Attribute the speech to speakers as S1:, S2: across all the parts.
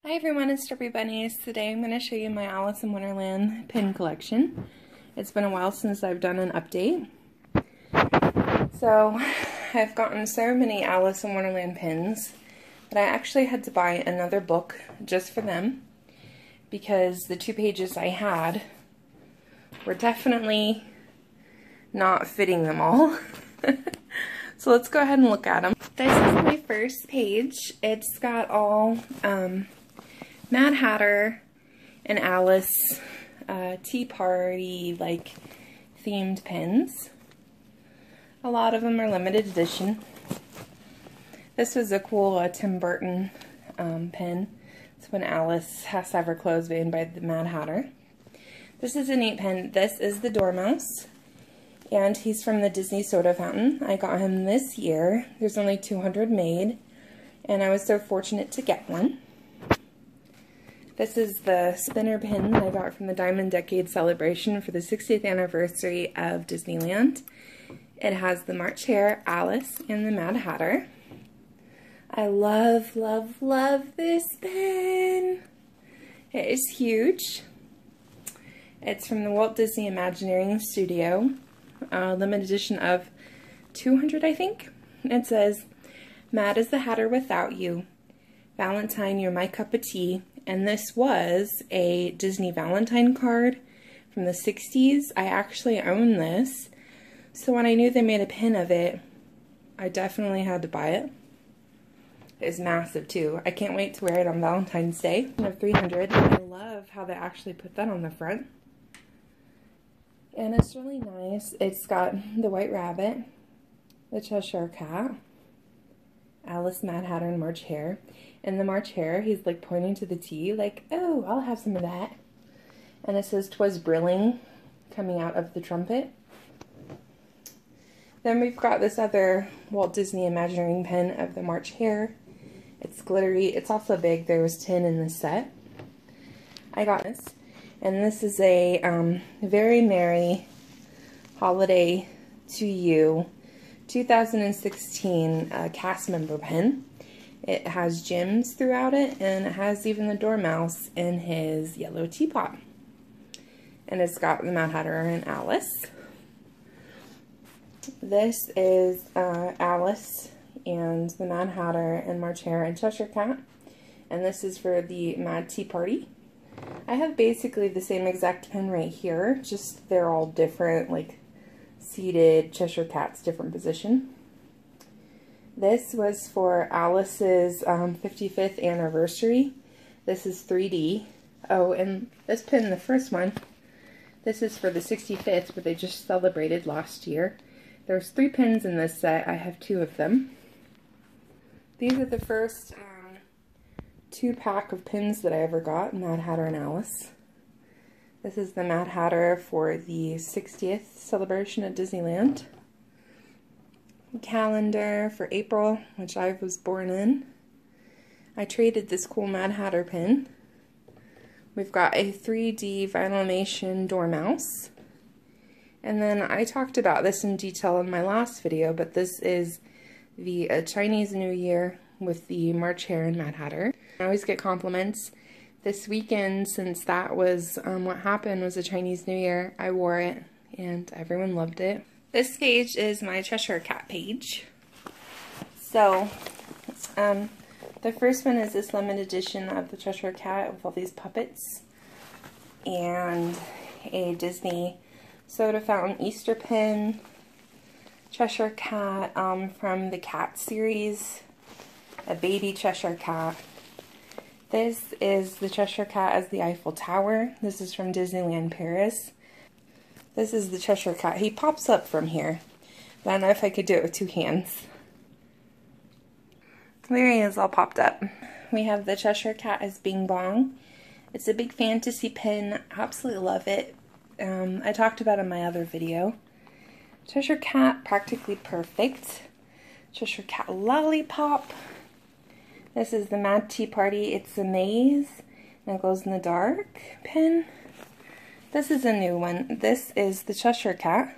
S1: Hi everyone, it's Derby Bunnies. Today I'm going to show you my Alice in Wonderland pin collection. It's been a while since I've done an update. So I've gotten so many Alice in Wonderland pins that I actually had to buy another book just for them because the 2 pages I had were definitely not fitting them all. So let's go ahead and look at them. This is my first page. It's got all Mad Hatter and Alice Tea Party like themed pins. A lot of them are limited edition. This was a cool Tim Burton pin. It's when Alice has to have her clothes made by the Mad Hatter. This is a neat pin. This is the Dormouse, and he's from the Disney Soda Fountain. I got him this year. There's only 200 made, and I was so fortunate to get one. This is the spinner pin that I got from the Diamond Decade celebration for the 60th anniversary of Disneyland. It has the March Hare, Alice, and the Mad Hatter. I love, love, love this pin. It is huge. It's from the Walt Disney Imagineering Studio. Limited edition of 200, I think. It says, "Mad as the Hatter without you. Valentine, you're my cup of tea." And this was a Disney Valentine card from the 60s. I actually own this. So when I knew they made a pin of it, I definitely had to buy it. It's massive too. I can't wait to wear it on Valentine's Day. I have 300. I love how they actually put that on the front. And it's really nice. It's got the White Rabbit, the Cheshire Cat, Alice, Mad Hatter, and March Hare. And the March Hare, he's like pointing to the tea, like, oh, I'll have some of that. And it says, "'Twas brilling," coming out of the trumpet. Then we've got this other Walt Disney Imagineering pen of the March Hare. It's glittery. It's also big. There was 10 in the set. I got this. And this is a Very Merry Holiday to You 2016 cast member pen. It has gems throughout it, and it has even the Dormouse in his yellow teapot. And it's got the Mad Hatter and Alice. This is Alice and the Mad Hatter and March Hare and Cheshire Cat. And this is for the Mad Tea Party. I have basically the same exact pen right here, just they're all different, like seated. Cheshire Cat's different position. This was for Alice's 55th anniversary. This is 3D. Oh, and this pin, the first one, this is for the 65th, but they just celebrated last year. There's 3 pins in this set. I have 2 of them. These are the first 2-pack of pins that I ever got, Mad Hatter and Alice. This is the Mad Hatter for the 60th celebration at Disneyland. Calendar for April, which I was born in. I traded this cool Mad Hatter pin. We've got a 3D Vinylmation Dormouse. And then I talked about this in detail in my last video, but this is the Chinese New Year with the March Hare and Mad Hatter. I always get compliments. This weekend, since that was what happened, was a Chinese New Year, I wore it and everyone loved it. This page is my Cheshire Cat page. So, the first one is this limited edition of the Cheshire Cat with all these puppets and a Disney Soda Fountain Easter pin, Cheshire Cat from the Cat series, a baby Cheshire Cat. This is the Cheshire Cat as the Eiffel Tower. This is from Disneyland Paris. This is the Cheshire Cat. He pops up from here. But I don't know if I could do it with 2 hands. There he is, all popped up. We have the Cheshire Cat as Bing Bong. It's a big fantasy pin. I absolutely love it. I talked about it in my other video. Cheshire Cat, Practically Perfect. Cheshire Cat Lollipop. This is the Mad Tea Party. It's a maze. And it glows in the dark pin. This is a new one. This is the Cheshire Cat.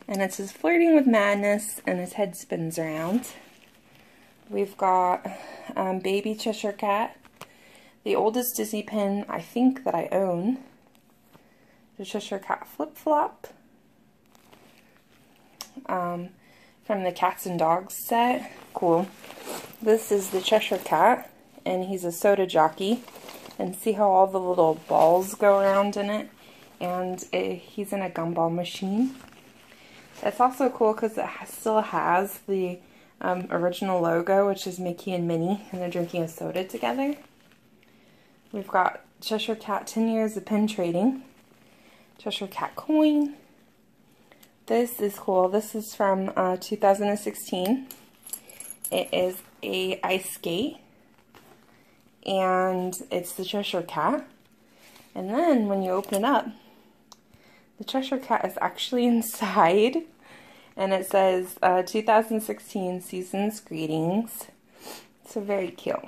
S1: And it says Flirting with Madness, and his head spins around. We've got baby Cheshire Cat. The oldest Disney pin I think that I own. The Cheshire Cat Flip Flop. From the Cats and Dogs set. Cool. This is the Cheshire Cat, and he's a soda jockey. And see how all the little balls go around in it? And he's in a gumball machine. It's also cool because it still has the original logo, which is Mickey and Minnie, and they're drinking a soda together. We've got Cheshire Cat 10 years of pin trading. Cheshire Cat coin. This is cool. This is from 2016. It is a ice skate, and it's the Cheshire Cat. And then when you open it up, the Cheshire Cat is actually inside, and it says 2016 Season's Greetings. So very cute.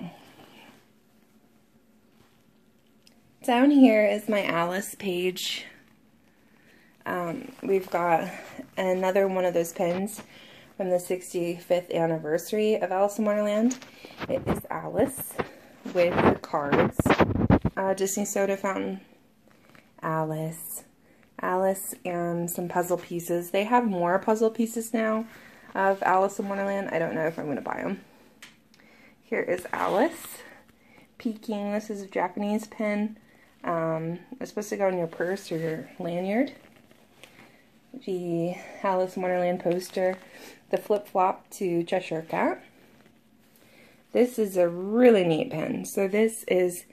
S1: Down here is my Alice page. We've got another one of those pins from the 65th anniversary of Alice in Wonderland. It is Alice with the cards. Disney Soda Fountain, Alice, and some puzzle pieces. They have more puzzle pieces now of Alice in Wonderland. I don't know if I'm going to buy them. Here is Alice peeking. This is a Japanese pin. It's supposed to go in your purse or your lanyard. The Alice in Wonderland poster. The flip-flop to Cheshire Cat. This is a really neat pin. So this is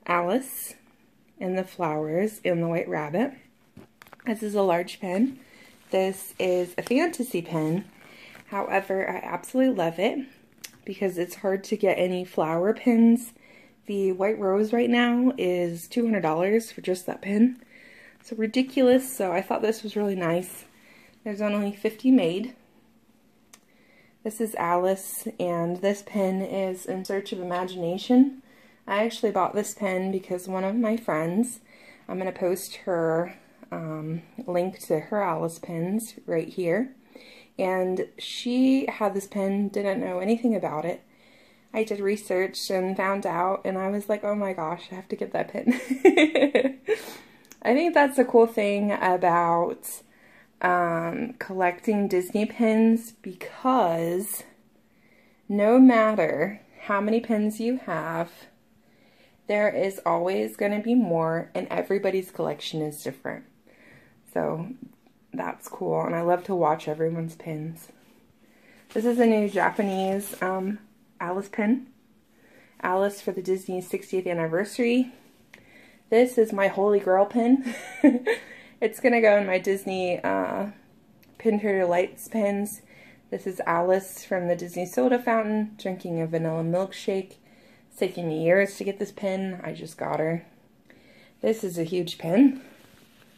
S1: Alice and the flowers and the White Rabbit. This is a large pen. This is a fantasy pen. However, I absolutely love it because it's hard to get any flower pins. The White Rose right now is $200 for just that pen. So ridiculous. So I thought this was really nice. There's only 50 made. This is Alice, and this pen is In Search of Imagination. I actually bought this pen because one of my friends, I'm going to post her link to her Alice pens right here, and she had this pen, didn't know anything about it. I did research and found out, and I was like, oh my gosh, I have to get that pen. I think that's the cool thing about collecting Disney pins, because no matter how many pins you have, there is always going to be more, and everybody's collection is different. So that's cool, and I love to watch everyone's pins. This is a new Japanese Alice pin. Alice for the Disney 60th anniversary. This is my Holy Grail pin. It's going to go in my Disney Pin Trader Lights pins. This is Alice from the Disney Soda Fountain, drinking a vanilla milkshake. It's taken me years to get this pin. I just got her. This is a huge pin.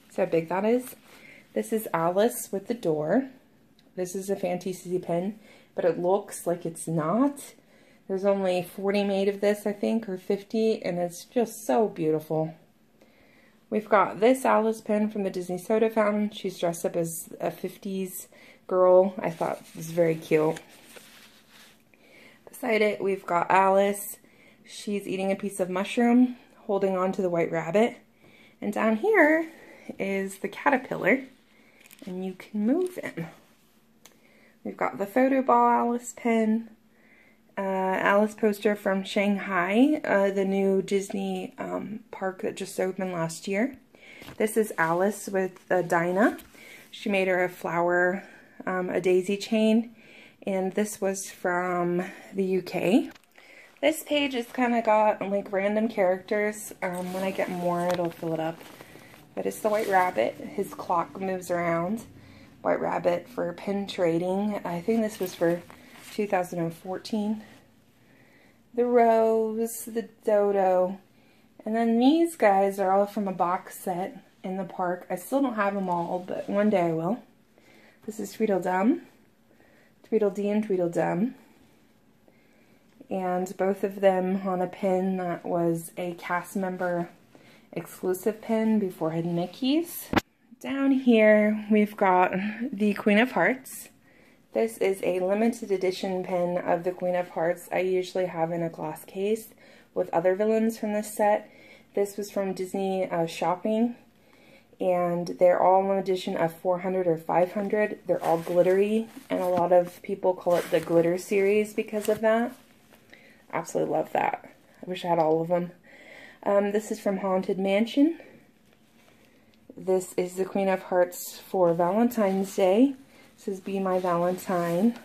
S1: See how big that is? This is Alice with the door. This is a fantasy pin, but it looks like it's not. There's only 40 made of this, I think, or 50, and it's just so beautiful. We've got this Alice pin from the Disney Soda Fountain. She's dressed up as a 50s girl. I thought it was very cute. Beside it, we've got Alice. She's eating a piece of mushroom, holding on to the White Rabbit. And down here is the caterpillar, and you can move him. We've got the photo ball Alice pin. Alice poster from Shanghai, the new Disney park that just opened last year. This is Alice with Dinah. She made her a flower, a daisy chain, and this was from the UK. This page has kind of got like random characters. When I get more, it'll fill it up. But it's the White Rabbit. His clock moves around. White Rabbit for pin trading. I think this was for 2014. The Rose, the Dodo, and then these guys are all from a box set in the park. I still don't have them all, but one day I will. This is Tweedledum, Tweedledee and Tweedledum, and both of them on a pin that was a cast member exclusive pin before Hidden Mickeys. Down here we've got the Queen of Hearts. This is a limited edition pin of the Queen of Hearts. I usually have in a glass case with other villains from this set. This was from Disney Shopping, and they're all in an edition of 400 or 500. They're all glittery, and a lot of people call it the glitter series because of that. Absolutely love that. I wish I had all of them. This is from Haunted Mansion. This is the Queen of Hearts for Valentine's Day. This is Be My Valentine.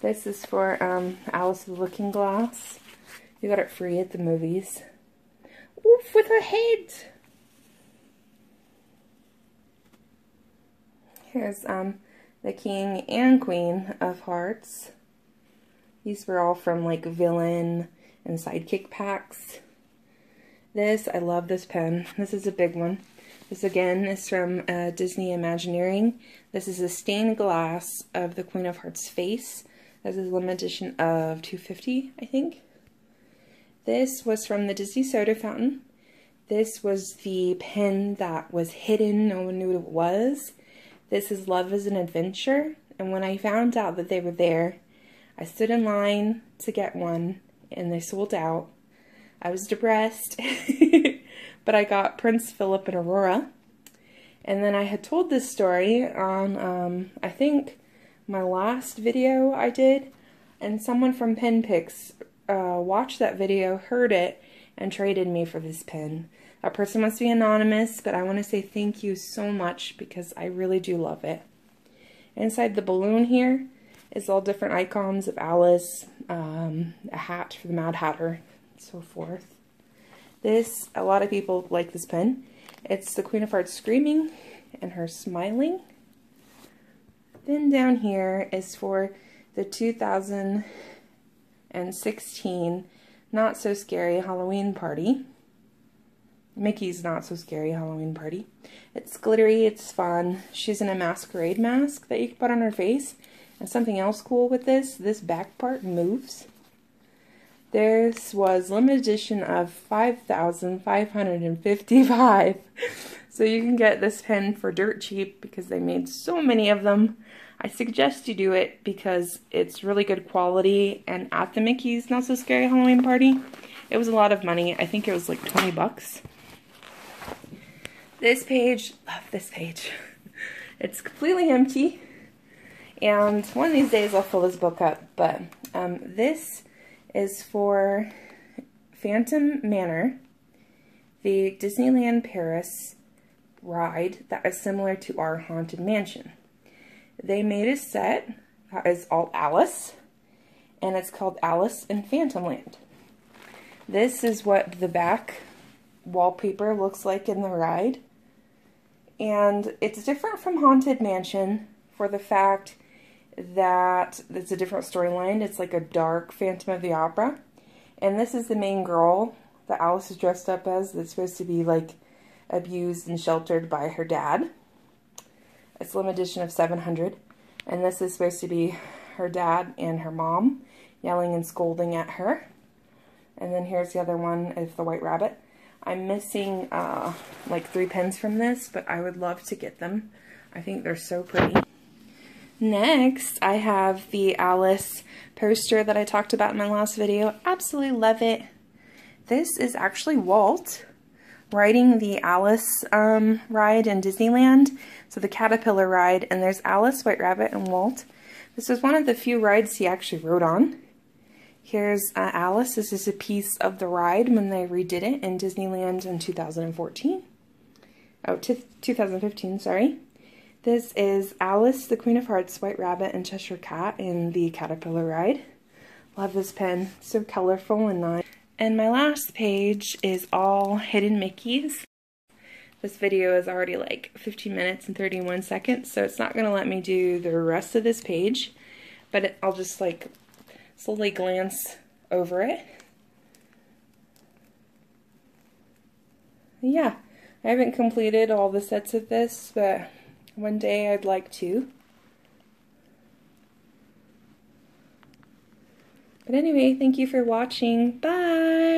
S1: This is for Alice with the Looking Glass. You got it free at the movies. Oof, with her head! Here's the King and Queen of Hearts. These were all from like villain and sidekick packs. This, I love this pen. This is a big one. This again is from Disney Imagineering. This is a stained glass of the Queen of Hearts face. This is a limited edition of 250, I think. This was from the Disney Soda Fountain. This was the pen that was hidden, no one knew what it was. This is Love is an Adventure, and when I found out that they were there, I stood in line to get one, and they sold out. I was depressed, but I got Prince Philip and Aurora. And then I had told this story on, I think, my last video I did, and someone from Pen Picks watched that video, heard it, and traded me for this pen. That person must be anonymous, but I want to say thank you so much because I really do love it. Inside the balloon here is all different icons of Alice, a hat for the Mad Hatter, and so forth. This, a lot of people like this pen. It's the Queen of Hearts screaming and her smiling. Then down here is for the 2016 Not So Scary Halloween Party. Mickey's Not So Scary Halloween Party. It's glittery, it's fun. She's in a masquerade mask that you can put on her face. And something else cool with this back part moves. This was limited edition of 5,555. So you can get this pen for dirt cheap because they made so many of them. I suggest you do it because it's really good quality, and at the Mickey's Not So Scary Halloween Party, it was a lot of money. I think it was like 20 bucks. This page, love this page. It's completely empty, and one of these days I'll fill this book up, but this is for Phantom Manor, the Disneyland Paris ride that is similar to our Haunted Mansion. They made a set that is all Alice, and it's called Alice in Phantomland. This is what the back wallpaper looks like in the ride, and it's different from Haunted Mansion for the fact that it's a different storyline. It's like a dark Phantom of the Opera, and this is the main girl that Alice is dressed up as that's supposed to be like abused and sheltered by her dad. It's a limited edition of 700, and this is supposed to be her dad and her mom yelling and scolding at her. And then here's the other one of the White Rabbit. I'm missing like 3 pens from this, but I would love to get them. I think they're so pretty. Next, I have the Alice poster that I talked about in my last video. Absolutely love it. This is actually Walt riding the Alice ride in Disneyland. So the Caterpillar ride, and there's Alice, White Rabbit, and Walt. This is one of the few rides he actually rode on. Here's Alice. This is a piece of the ride when they redid it in Disneyland in 2014. Oh, 2015, sorry. This is Alice, the Queen of Hearts, White Rabbit, and Cheshire Cat in the Caterpillar ride. Love this pen. So colorful and nice. And my last page is all hidden Mickeys. This video is already like 15 minutes and 31 seconds, so it's not going to let me do the rest of this page, but I'll just like slowly glance over it. Yeah, I haven't completed all the sets of this, but one day I'd like to. But anyway, thank you for watching. Bye!